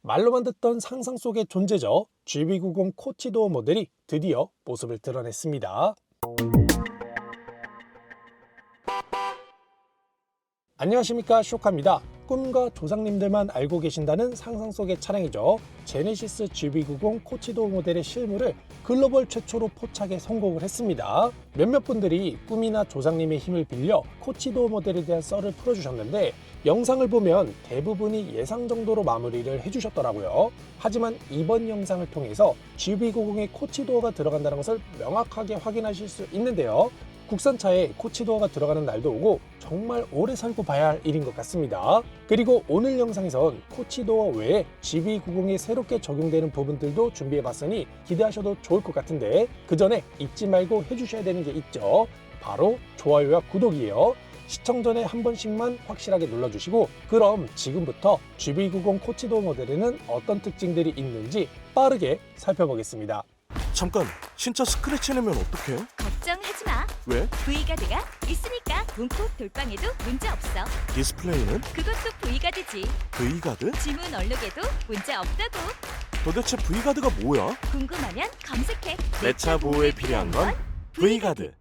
말로만 듣던 상상 속의 존재죠. GV90 코치도어 모델이 드디어 모습을 드러냈습니다. 안녕하십니까, 쇼카입니다. 꿈과 조상님들만 알고 계신다는 상상 속의 차량이죠. 제네시스 GV90 코치도어 모델의 실물을 글로벌 최초로 포착에 성공을 했습니다. 몇몇 분들이 꿈이나 조상님의 힘을 빌려 코치도어 모델에 대한 썰을 풀어주셨는데 영상을 보면 대부분이 예상 정도로 마무리를 해주셨더라고요. 하지만 이번 영상을 통해서 GV90에 코치도어가 들어간다는 것을 명확하게 확인하실 수 있는데요. 국산차에 코치도어가 들어가는 날도 오고 정말 오래 살고 봐야 할 일인 것 같습니다. 그리고 오늘 영상에선 코치도어 외에 GV90에 새롭게 적용되는 부분들도 준비해봤으니 기대하셔도 좋을 것 같은데 그 전에 잊지 말고 해주셔야 되는 게 있죠. 바로 좋아요와 구독이에요. 시청 전에 한 번씩만 확실하게 눌러주시고 그럼 지금부터 GV90 코치도어 모델에는 어떤 특징들이 있는지 빠르게 살펴보겠습니다. 잠깐, 진짜 스크래치 내면 어떡해? 걱정하지 마. 왜? V가드가 있으니까 문콕 돌빵에도 문제 없어. 디스플레이는? 그것도 V가드지. V가드? 지문 얼룩에도 문제 없다고. 도대체 V가드가 뭐야? 궁금하면 검색해. 내 차 보호에 필요한 건 V가드.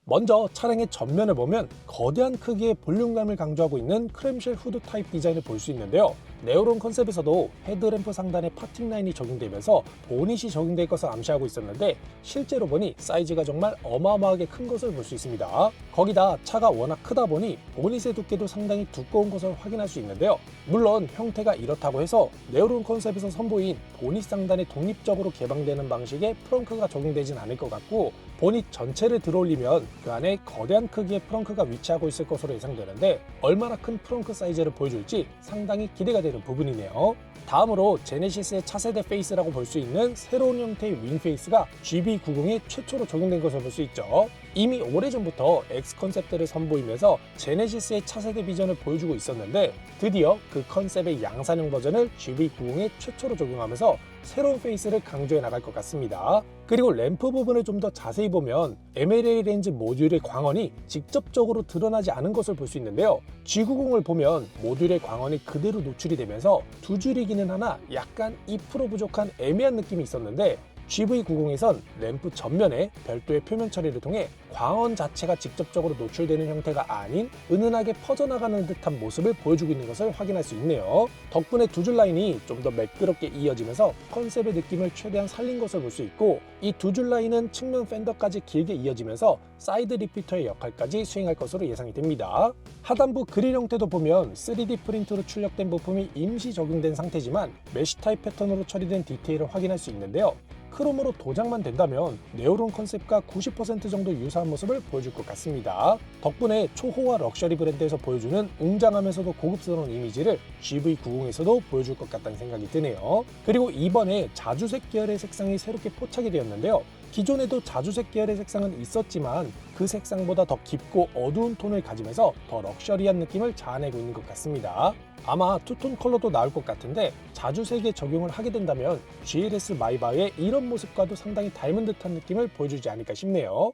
먼저 차량의 전면을 보면 거대한 크기의 볼륨감을 강조하고 있는 크램쉘 후드 타입 디자인을 볼 수 있는데요. 네오론 컨셉에서도 헤드램프 상단에 파팅 라인이 적용되면서 보닛이 적용될 것을 암시하고 있었는데 실제로 보니 사이즈가 정말 어마어마하게 큰 것을 볼 수 있습니다. 거기다 차가 워낙 크다 보니 보닛의 두께도 상당히 두꺼운 것을 확인할 수 있는데요. 물론 형태가 이렇다고 해서 네오론 컨셉에서 선보인 보닛 상단에 독립적으로 개방되는 방식의 프렁크가 적용되진 않을 것 같고 보닛 전체를 들어올리면 그 안에 거대한 크기의 프렁크가 위치하고 있을 것으로 예상되는데 얼마나 큰 프렁크 사이즈를 보여줄지 상당히 기대가 되는 부분이네요. 다음으로 제네시스의 차세대 페이스라고 볼 수 있는 새로운 형태의 윙 페이스가 GV90에 최초로 적용된 것을 볼 수 있죠. 이미 오래전부터 X 컨셉들을 선보이면서 제네시스의 차세대 비전을 보여주고 있었는데 드디어 그 컨셉의 양산형 버전을 GV90에 최초로 적용하면서 새로운 페이스를 강조해 나갈 것 같습니다. 그리고 램프 부분을 좀 더 자세히 보면 MLA 렌즈 모듈의 광원이 직접적으로 드러나지 않은 것을 볼 수 있는데요. G90을 보면 모듈의 광원이 그대로 노출이 되면서 두 줄이기는 하나 약간 2% 부족한 애매한 느낌이 있었는데 GV90에선 램프 전면에 별도의 표면 처리를 통해 광원 자체가 직접적으로 노출되는 형태가 아닌 은은하게 퍼져나가는 듯한 모습을 보여주고 있는 것을 확인할 수 있네요. 덕분에 두 줄 라인이 좀 더 매끄럽게 이어지면서 컨셉의 느낌을 최대한 살린 것을 볼 수 있고 이 두 줄 라인은 측면 팬더까지 길게 이어지면서 사이드 리피터의 역할까지 수행할 것으로 예상이 됩니다. 하단부 그릴 형태도 보면 3D 프린트로 출력된 부품이 임시 적용된 상태지만 메쉬 타입 패턴으로 처리된 디테일을 확인할 수 있는데요. 크롬으로 도장만 된다면 네오론 컨셉과 90% 정도 유사한 모습을 보여줄 것 같습니다. 덕분에 초호화 럭셔리 브랜드에서 보여주는 웅장하면서도 고급스러운 이미지를 GV90에서도 보여줄 것 같다는 생각이 드네요. 그리고 이번에 자주색 계열의 색상이 새롭게 포착이 되었는데요. 기존에도 자주색 계열의 색상은 있었지만 그 색상보다 더 깊고 어두운 톤을 가지면서 더 럭셔리한 느낌을 자아내고 있는 것 같습니다. 아마 투톤 컬러도 나올 것 같은데 자주색에 적용을 하게 된다면 GLS 마이바흐의 이런 모습과도 상당히 닮은 듯한 느낌을 보여주지 않을까 싶네요.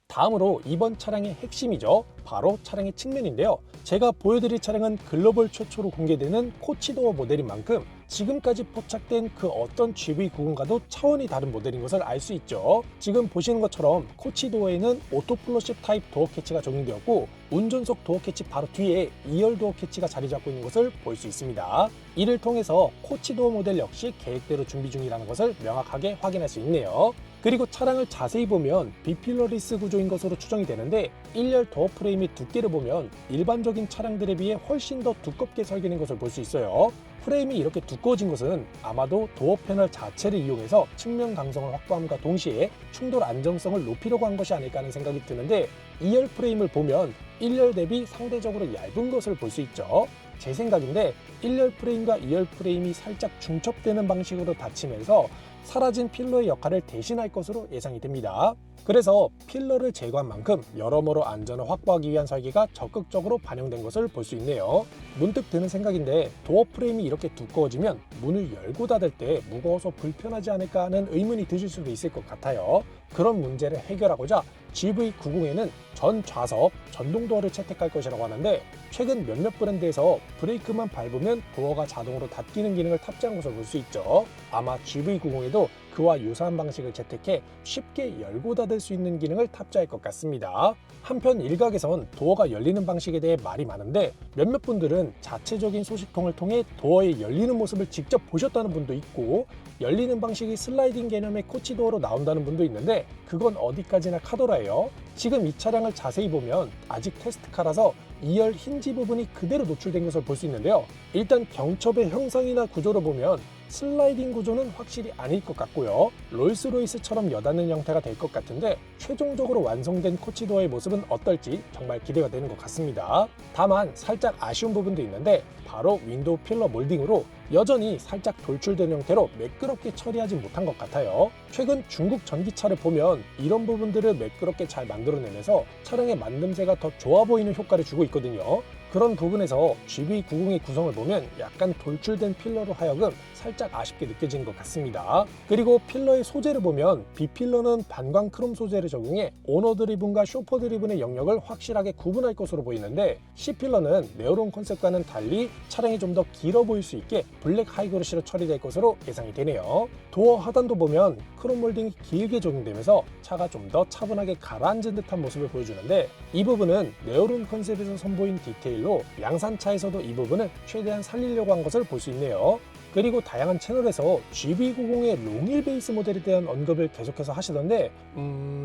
다음으로 이번 차량의 핵심이죠. 바로 차량의 측면인데요. 제가 보여드릴 차량은 글로벌 최초로 공개되는 코치도어 모델인 만큼 지금까지 포착된 그 어떤 GV90과도 차원이 다른 모델인 것을 알 수 있죠. 지금 보시는 것처럼 코치도어에는 오토 플러십 타입 도어 캐치가 적용되었고 운전석 도어 캐치 바로 뒤에 2열 도어 캐치가 자리 잡고 있는 것을 볼 수 있습니다. 이를 통해서 코치도어 모델 역시 계획대로 준비 중이라는 것을 명확하게 확인할 수 있네요. 그리고 차량을 자세히 보면 비필러리스 구조인 것으로 추정이 되는데 1열 도어 프레임의 두께를 보면 일반적인 차량들에 비해 훨씬 더 두껍게 설계된 것을 볼 수 있어요. 프레임이 이렇게 두꺼워진 것은 아마도 도어 패널 자체를 이용해서 측면 강성을 확보함과 동시에 충돌 안정성을 높이려고 한 것이 아닐까 하는 생각이 드는데 2열 프레임을 보면 1열 대비 상대적으로 얇은 것을 볼 수 있죠. 제 생각인데 1열 프레임과 2열 프레임이 살짝 중첩되는 방식으로 닫히면서 사라진 필러의 역할을 대신할 것으로 예상이 됩니다. 그래서 필러를 제거한 만큼 여러모로 안전을 확보하기 위한 설계가 적극적으로 반영된 것을 볼 수 있네요. 문득 드는 생각인데 도어 프레임이 이렇게 두꺼워지면 문을 열고 닫을 때 무거워서 불편하지 않을까 하는 의문이 드실 수도 있을 것 같아요. 그런 문제를 해결하고자 GV90에는 전 좌석 전동 도어를 채택할 것이라고 하는데, 최근 몇몇 브랜드에서 브레이크만 밟으면 도어가 자동으로 닫히는 기능을 탑재한 것을 볼 수 있죠. 아마 GV90에도 그와 유사한 방식을 채택해 쉽게 열고 닫을 수 있는 기능을 탑재할 것 같습니다. 한편 일각에선 도어가 열리는 방식에 대해 말이 많은데, 몇몇 분들은 자체적인 소식통을 통해 도어의 열리는 모습을 직접 보셨다는 분도 있고, 열리는 방식이 슬라이딩 개념의 코치도어로 나온다는 분도 있는데, 그건 어디까지나 카더라예요. 지금 이 차량을 자세히 보면 아직 테스트카라서 2열 힌지 부분이 그대로 노출된 것을 볼 수 있는데요. 일단 경첩의 형상이나 구조로 보면 슬라이딩 구조는 확실히 아닐 것 같고요. 롤스로이스처럼 여닫는 형태가 될 것 같은데, 최종적으로 완성된 코치도어의 모습은 어떨지 정말 기대가 되는 것 같습니다. 다만 살짝 아쉬운 부분도 있는데, 바로 윈도우 필러 몰딩으로 여전히 살짝 돌출된 형태로 매끄럽게 처리하지 못한 것 같아요. 최근 중국 전기차를 보면 이런 부분들을 매끄럽게 잘 만들어내면서 차량의 만듦새가 더 좋아 보이는 효과를 주고 있거든요. 그런 부분에서 GV90의 구성을 보면 약간 돌출된 필러로 하여금 살짝 아쉽게 느껴지는 것 같습니다. 그리고 필러의 소재를 보면 B필러는 반광 크롬 소재를 적용해 오너 드리븐과 쇼퍼 드리븐의 영역을 확실하게 구분할 것으로 보이는데, C필러는 네오론 컨셉과는 달리 차량이 좀 더 길어 보일 수 있게 블랙 하이그로시로 처리될 것으로 예상이 되네요. 도어 하단도 보면 크롬 몰딩이 길게 적용되면서 차가 좀 더 차분하게 가라앉은 듯한 모습을 보여주는데, 이 부분은 네오론 컨셉에서 선보인 디테일로 양산차에서도 이 부분을 최대한 살리려고 한 것을 볼 수 있네요. 그리고 다양한 채널에서 GV90의 롱힐 베이스 모델에 대한 언급을 계속해서 하시던데,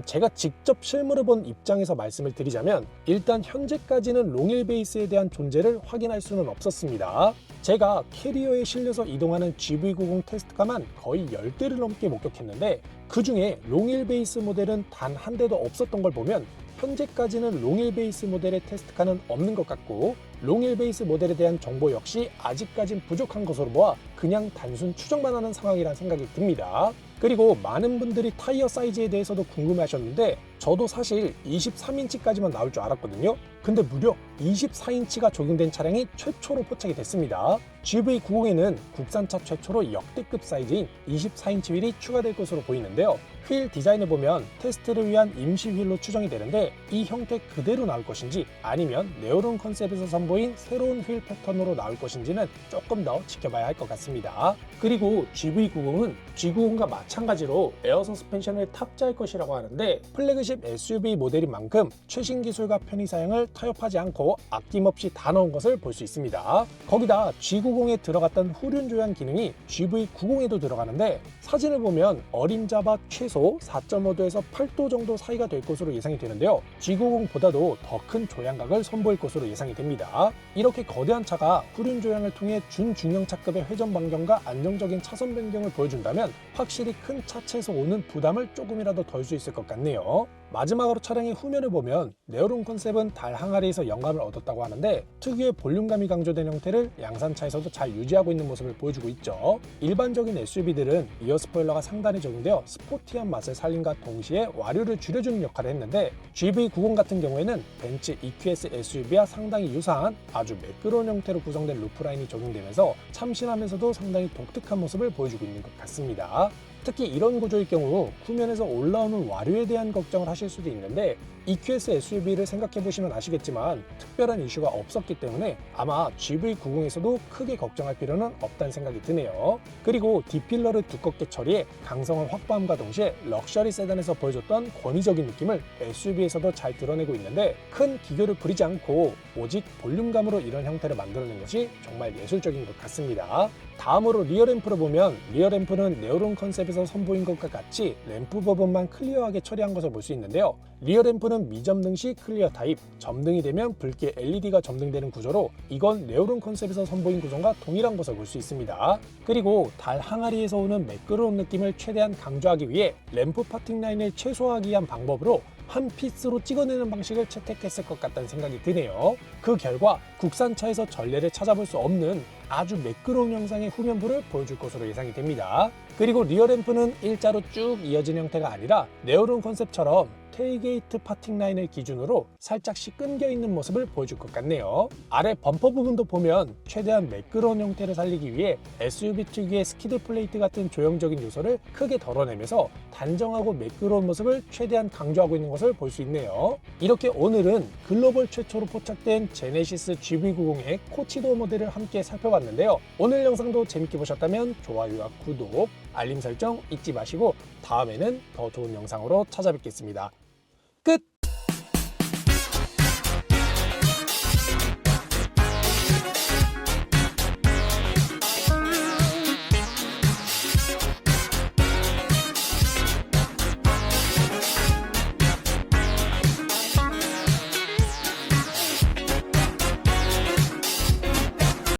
제가 직접 실물을 본 입장에서 말씀을 드리자면, 일단 현재까지는 롱힐 베이스에 대한 존재를 확인할 수는 없었습니다. 제가 캐리어에 실려서 이동하는 GV90 테스트카만 거의 10대를 넘게 목격했는데, 그 중에 롱힐 베이스 모델은 단 한 대도 없었던 걸 보면 현재까지는 롱힐 베이스 모델의 테스트카는 없는 것 같고, 롱힐 베이스 모델에 대한 정보 역시 아직까진 부족한 것으로 보아 그냥 단순 추정만 하는 상황이란 생각이 듭니다. 그리고 많은 분들이 타이어 사이즈에 대해서도 궁금해하셨는데, 저도 사실 23인치까지만 나올 줄 알았거든요. 근데 무려 24인치가 적용된 차량이 최초로 포착이 됐습니다. GV90에는 국산차 최초로 역대급 사이즈인 24인치 휠이 추가될 것으로 보이는데요. 휠 디자인을 보면 테스트를 위한 임시 휠로 추정이 되는데, 이 형태 그대로 나올 것인지 아니면 네오론 컨셉에서 선보인 새로운 휠 패턴으로 나올 것인지는 조금 더 지켜봐야 할 것 같습니다. 그리고 GV90은 G90과 마찬가지로 에어 서스펜션을 탑재할 것이라고 하는데, 플래그십 SUV 모델인 만큼 최신 기술과 편의 사양을 타협하지 않고 아낌없이 다 넣은 것을 볼 수 있습니다. 거기다 G90에 들어갔던 후륜 조향 기능이 GV90에도 들어가는데, 사진을 보면 어림잡아 최소 4.5도에서 8도 정도 사이가 될 것으로 예상이 되는데요. G90보다도 더 큰 조향각을 선보일 것으로 예상이 됩니다. 이렇게 거대한 차가 후륜 조향을 통해 준중형차급의 회전 반경과 안정적인 차선 변경을 보여준다면 확실히 큰 차체에서 오는 부담을 조금이라도 덜 수 있을 것 같네요. 마지막으로 차량의 후면을 보면 네오론 컨셉은 달 항아리에서 영감을 얻었다고 하는데, 특유의 볼륨감이 강조된 형태를 양산차에서도 잘 유지하고 있는 모습을 보여주고 있죠. 일반적인 SUV들은 리어 스포일러가 상단에 적용되어 스포티한 맛을 살림과 동시에 와류를 줄여주는 역할을 했는데, GV90 같은 경우에는 벤츠 EQS SUV와 상당히 유사한 아주 매끄러운 형태로 구성된 루프라인이 적용되면서 참신하면서도 상당히 독특한 모습을 보여주고 있는 것 같습니다. 특히 이런 구조일 경우 후면에서 올라오는 와류에 대한 걱정을 하실 수도 있는데, EQS SUV를 생각해 보시면 아시겠지만 특별한 이슈가 없었기 때문에 아마 GV90에서도 크게 걱정할 필요는 없다는 생각이 드네요. 그리고 D필러를 두껍게 처리해 강성을 확보함과 동시에 럭셔리 세단에서 보여줬던 권위적인 느낌을 SUV에서도 잘 드러내고 있는데, 큰 기교를 부리지 않고 오직 볼륨감으로 이런 형태를 만들어낸 것이 정말 예술적인 것 같습니다. 다음으로 리어 램프를 보면, 리어 램프는 네오론 컨셉에서 선보인 것과 같이 램프 부분만 클리어하게 처리한 것을 볼 수 있는데요. 리어 램프는 미점등 시 클리어 타입, 점등이 되면 붉게 LED가 점등되는 구조로 이건 네오론 컨셉에서 선보인 구성과 동일한 것을 볼 수 있습니다. 그리고 달 항아리에서 오는 매끄러운 느낌을 최대한 강조하기 위해 램프 파팅 라인을 최소화하기 위한 방법으로 한 피스로 찍어내는 방식을 채택했을 것 같다는 생각이 드네요. 그 결과 국산차에서 전례를 찾아볼 수 없는 아주 매끄러운 형상의 후면부를 보여줄 것으로 예상이 됩니다. 그리고 리어 램프는 일자로 쭉 이어진 형태가 아니라 네오론 컨셉처럼 테일게이트 파팅 라인을 기준으로 살짝씩 끊겨 있는 모습을 보여줄 것 같네요. 아래 범퍼 부분도 보면 최대한 매끄러운 형태를 살리기 위해 SUV 특유의 스키드 플레이트 같은 조형적인 요소를 크게 덜어내면서 단정하고 매끄러운 모습을 최대한 강조하고 있는 것을 볼 수 있네요. 이렇게 오늘은 글로벌 최초로 포착된 제네시스 GV90의 코치도어 모델을 함께 살펴봤는데요. 오늘 영상도 재밌게 보셨다면 좋아요와 구독, 알림 설정 잊지 마시고 다음에는 더 좋은 영상으로 찾아뵙겠습니다.